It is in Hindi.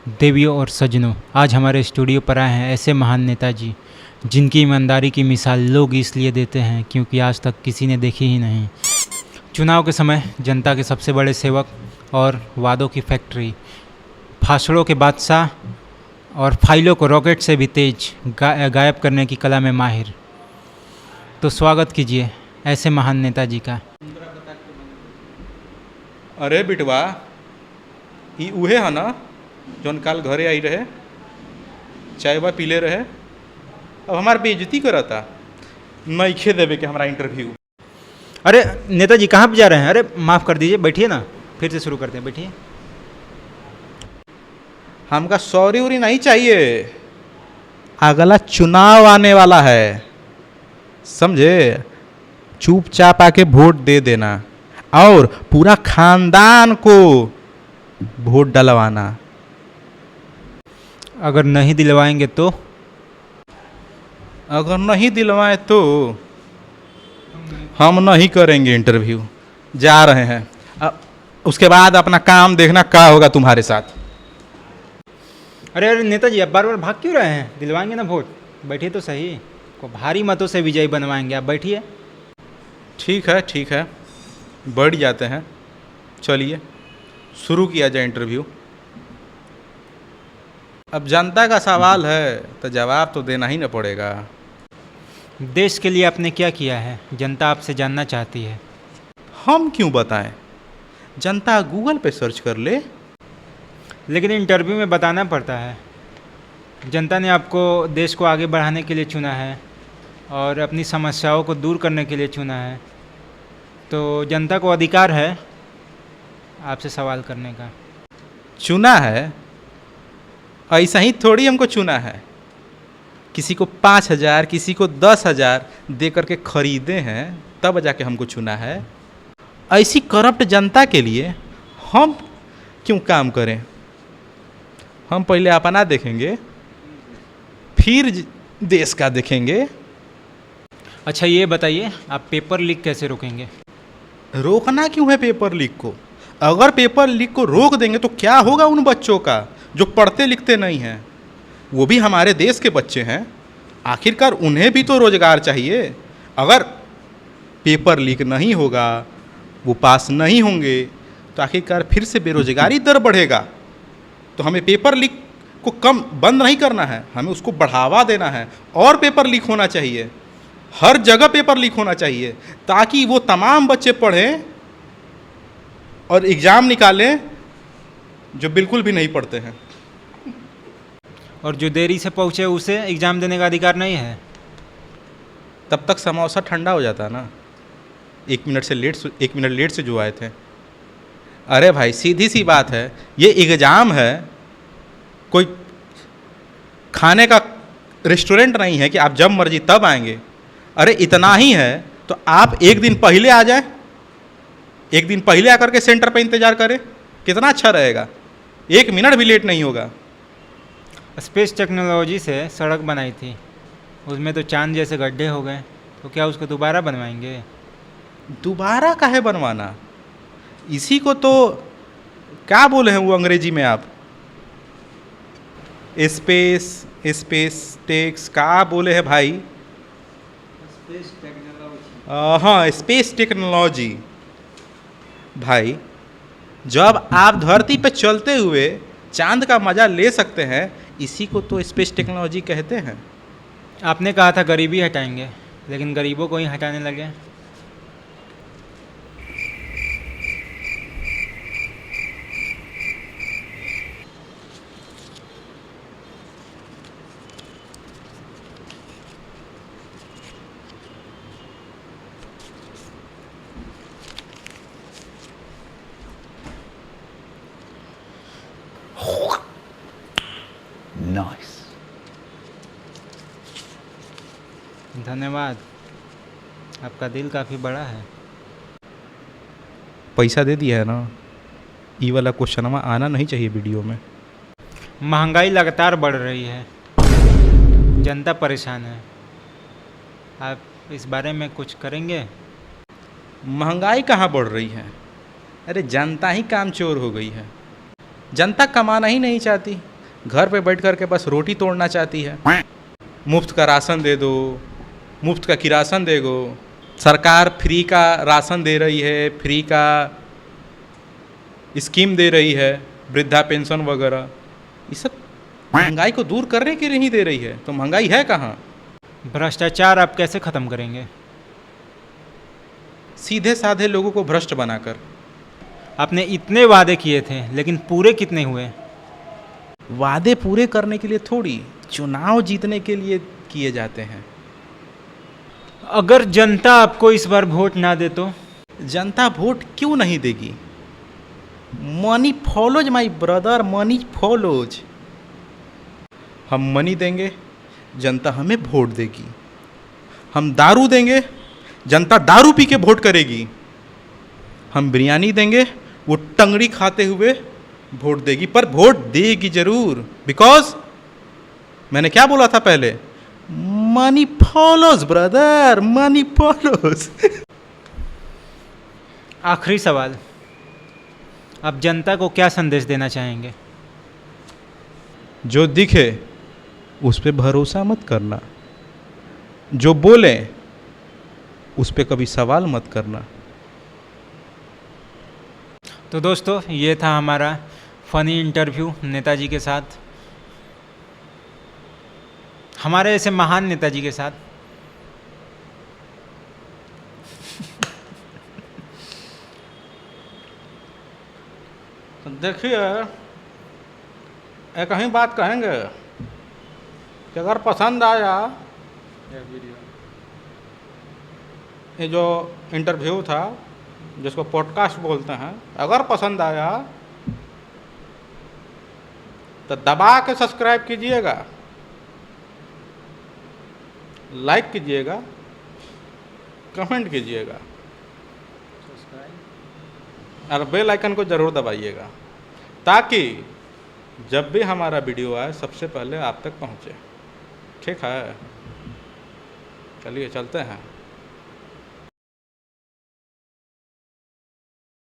देवियों और सज्जनों, आज हमारे स्टूडियो पर आए हैं ऐसे महान नेताजी जिनकी ईमानदारी की मिसाल लोग इसलिए देते हैं क्योंकि आज तक किसी ने देखी ही नहीं। चुनाव के समय जनता के सबसे बड़े सेवक और वादों की फैक्ट्री, भाषणों के बादशाह और फाइलों को रॉकेट से भी तेज गायब करने की कला में माहिर। तो स्वागत कीजिए ऐसे महान नेताजी का। अरे बिटवा, ई उहे है ना जौन काल घरे आई रहे, चायवा पीले रहे, अब हमार बेइज्जती करता। नइखे देवे के हमारा इंटरव्यू। अरे नेताजी कहाँ पे जा रहे हैं? अरे माफ़ कर दीजिए, बैठिए ना, फिर से शुरू करते हैं, बैठिए। हमका सॉरी उरी नहीं चाहिए, अगला चुनाव आने वाला है, समझे? चुपचाप आके वोट दे देना और पूरा खानदान को वोट डलवाना। अगर नहीं दिलवाएंगे तो? अगर नहीं दिलवाए तो हम नहीं करेंगे इंटरव्यू, जा रहे हैं। अब उसके बाद अपना काम देखना क्या होगा तुम्हारे साथ। अरे अरे नेताजी, आप बार बार भाग क्यों रहे हैं? दिलवाएंगे ना वोट, बैठिए तो सही। को भारी मतों से विजयी बनवाएंगे, आप बैठिए। ठीक है, बढ़ जाते हैं। चलिए शुरू किया जाए इंटरव्यू। अब जनता का सवाल है तो जवाब तो देना ही ना पड़ेगा। देश के लिए आपने क्या किया है, जनता आपसे जानना चाहती है। हम क्यों बताएं, जनता गूगल पे सर्च कर ले। लेकिन इंटरव्यू में बताना पड़ता है। जनता ने आपको देश को आगे बढ़ाने के लिए चुना है और अपनी समस्याओं को दूर करने के लिए चुना है, तो जनता को अधिकार है आपसे सवाल करने का। चुना है ऐसा ही थोड़ी हमको चुना है, किसी को 5,000 किसी को 10,000 दे करके खरीदे हैं तब जाके हमको चुना है। ऐसी करप्ट जनता के लिए हम क्यों काम करें? हम पहले अपना देखेंगे, फिर देश का देखेंगे। अच्छा ये बताइए, आप पेपर लीक कैसे रोकेंगे? रोकना क्यों है पेपर लीक को? अगर पेपर लीक को रोक देंगे तो क्या होगा उन बच्चों का जो पढ़ते लिखते नहीं हैं? वो भी हमारे देश के बच्चे हैं, आखिरकार उन्हें भी तो रोजगार चाहिए। अगर पेपर लीक नहीं होगा, वो पास नहीं होंगे, तो आखिरकार फिर से बेरोजगारी दर बढ़ेगा। तो हमें पेपर लीक को कम बंद नहीं करना है, हमें उसको बढ़ावा देना है। और पेपर लीक होना चाहिए, हर जगह पेपर लीक होना चाहिए, ताकि वो तमाम बच्चे पढ़ें और एग्ज़ाम निकालें जो बिल्कुल भी नहीं पढ़ते हैं। और जो देरी से पहुँचे उसे एग्ज़ाम देने का अधिकार नहीं है? तब तक समोसा ठंडा हो जाता है ना, 1 मिनट लेट से जो आए थे। अरे भाई सीधी सी बात है, ये एग्ज़ाम है, कोई खाने का रेस्टोरेंट नहीं है कि आप जब मर्जी तब आएंगे। अरे इतना ही है तो आप एक दिन पहले आ जाए, एक दिन पहले आकर के सेंटर पर इंतज़ार करें, कितना अच्छा रहेगा। 1 मिनट भी लेट नहीं होगा। स्पेस टेक्नोलॉजी से सड़क बनाई थी, उसमें तो चांद जैसे गड्ढे हो गए, तो क्या उसको दोबारा बनवाएंगे? दोबारा काहे बनवाना? इसी को तो क्या बोले हैं वो अंग्रेजी में आप, स्पेस टेक्स का बोले हैं भाई? Space technology. हाँ, स्पेस टेक्नोलॉजी। भाई जब आप धरती पे चलते हुए चांद का मज़ा ले सकते हैं, इसी को तो स्पेस टेक्नोलॉजी कहते हैं। आपने कहा था गरीबी हटाएंगे, लेकिन गरीबों को ही हटाने लगे। Nice. धन्यवाद, आपका दिल काफ़ी बड़ा है। पैसा दे दिया है ना, ये वाला क्वेश्चन आना नहीं चाहिए वीडियो में। महंगाई लगातार बढ़ रही है, जनता परेशान है, आप इस बारे में कुछ करेंगे? महंगाई कहाँ बढ़ रही है? अरे जनता ही कामचोर हो गई है। जनता कमाना ही नहीं चाहती, घर पे बैठ कर के बस रोटी तोड़ना चाहती है। मुफ्त का राशन दे दो, मुफ्त का किरासन दे दो, सरकार फ्री का राशन दे रही है, फ्री का स्कीम दे रही है, वृद्धा पेंशन वगैरह, ये सब महंगाई को दूर करने के लिए नहीं दे रही है। तो महंगाई है कहाँ? भ्रष्टाचार आप कैसे ख़त्म करेंगे? सीधे साधे लोगों को भ्रष्ट बनाकर। आपने इतने वादे किए थे लेकिन पूरे कितने हुए? वादे पूरे करने के लिए थोड़ी, चुनाव जीतने के लिए किए जाते हैं। अगर जनता आपको इस बार वोट ना दे तो? जनता वोट क्यों नहीं देगी? Money follows my brother, money follows. हम मनी देंगे, जनता हमें वोट देगी। हम दारू देंगे, जनता दारू पी के वोट करेगी। हम बिरयानी देंगे, वो टंगड़ी खाते हुए वोट देगी, पर वोट देगी जरूर। बिकॉज मैंने क्या बोला था पहले? Money follows brother, money follows. आखिरी सवाल, आप जनता को क्या संदेश देना चाहेंगे? जो दिखे उस पे भरोसा मत करना, जो बोले उस पे कभी सवाल मत करना। तो दोस्तों, ये था हमारा फ़नी इंटरव्यू नेताजी के साथ, हमारे ऐसे महान नेताजी के साथ। तो देखिए, एक ही बात कहेंगे कि अगर पसंद आया ये जो इंटरव्यू था, जिसको पॉडकास्ट बोलते हैं, अगर पसंद आया तो दबा के सब्सक्राइब कीजिएगा, लाइक कीजिएगा, कमेंट कीजिएगा और बेल आइकन को ज़रूर दबाइएगा, ताकि जब भी हमारा वीडियो आए सबसे पहले आप तक पहुँचे। ठीक है, चलिए चलते हैं।